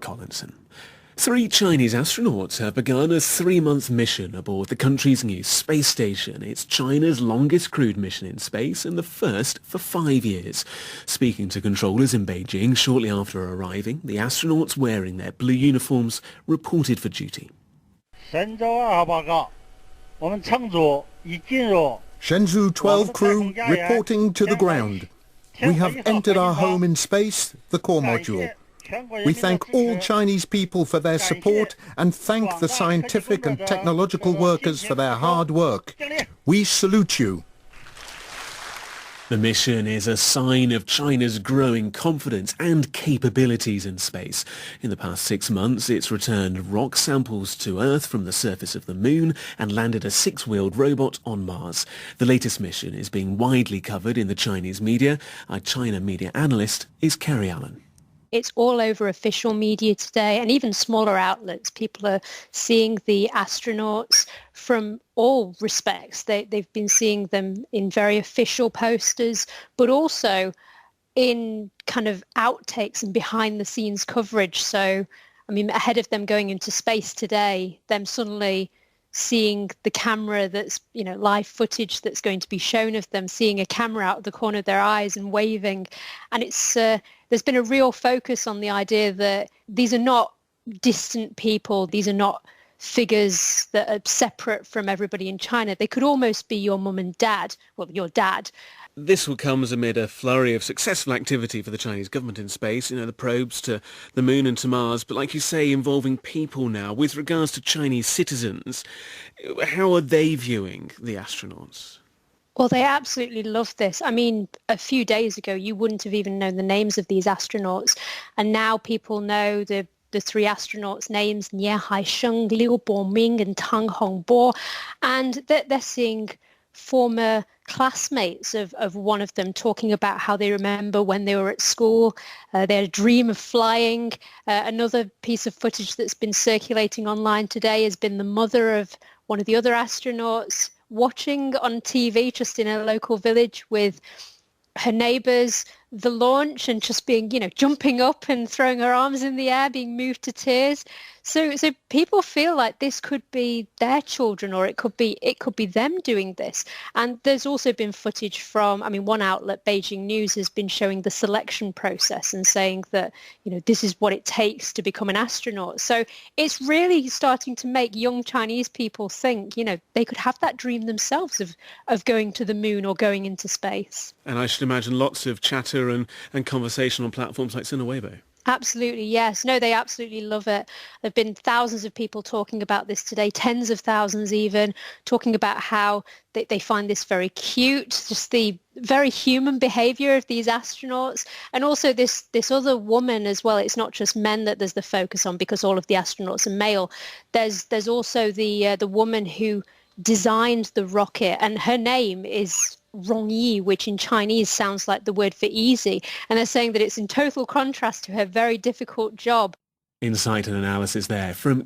Collinson. 3 Chinese astronauts have begun a 3-month mission aboard the country's new space station. It's China's longest crewed mission in space and the first for 5 years. Speaking to controllers in Beijing shortly after arriving, the astronauts wearing their blue uniforms reported for duty. Shenzhou 12 crew reporting to the ground. We have entered our home in space, the core module. We thank all Chinese people for their support and thank the scientific and technological workers for their hard work. We salute you. The mission is a sign of China's growing confidence and capabilities in space. In the past 6 months, it's returned rock samples to Earth from the surface of the Moon and landed a 6-wheeled robot on Mars. The latest mission is being widely covered in the Chinese media. Our China media analyst is Kerry Allen. It's all over official media today and even smaller outlets. People are seeing the astronauts from all respects. They've been seeing them in very official posters, but also in kind of outtakes and behind the scenes coverage. So, I mean, ahead of them going into space today, them suddenly seeing the camera that's, live footage that's going to be shown of them, seeing a camera out of the corner of their eyes and waving. And it's there's been a real focus on the idea that these are not distant people. These are not figures that are separate from everybody in China. They could almost be your mum and dad, well, your dad. This will come amid a flurry of successful activity for the Chinese government in space, the probes to the Moon and to Mars, but like you say, involving people now. With regards to Chinese citizens, how are they viewing the astronauts? Well, they absolutely love this. I mean, a few days ago, you wouldn't have even known the names of these astronauts. And now people know the 3 astronauts' names, Nie Haisheng, Liu Boming and Tang Hongbo. And they're seeing former classmates of one of them talking about how they remember when they were at school, their dream of flying. Another piece of footage that's been circulating online today has been the mother of one of the other astronauts watching on TV just in a local village with her neighbours the launch and just being, jumping up and throwing her arms in the air, being moved to tears. So people feel like this could be their children, or it could be them doing this. And there's also been footage from, one outlet, Beijing News, has been showing the selection process and saying that, this is what it takes to become an astronaut. So it's really starting to make young Chinese people think, they could have that dream themselves of going to the moon or going into space. And I should imagine lots of chatter and conversation on platforms like Sina Weibo. Absolutely, yes. No, they absolutely love it. There have been thousands of people talking about this today, tens of thousands even, talking about how they find this very cute, just the very human behaviour of these astronauts. And also this other woman as well. It's not just men that there's the focus on because all of the astronauts are male. There's also the woman who designed the rocket, and her name is Rongyi, which in Chinese sounds like the word for easy. And they're saying that it's in total contrast to her very difficult job. Insight and analysis there from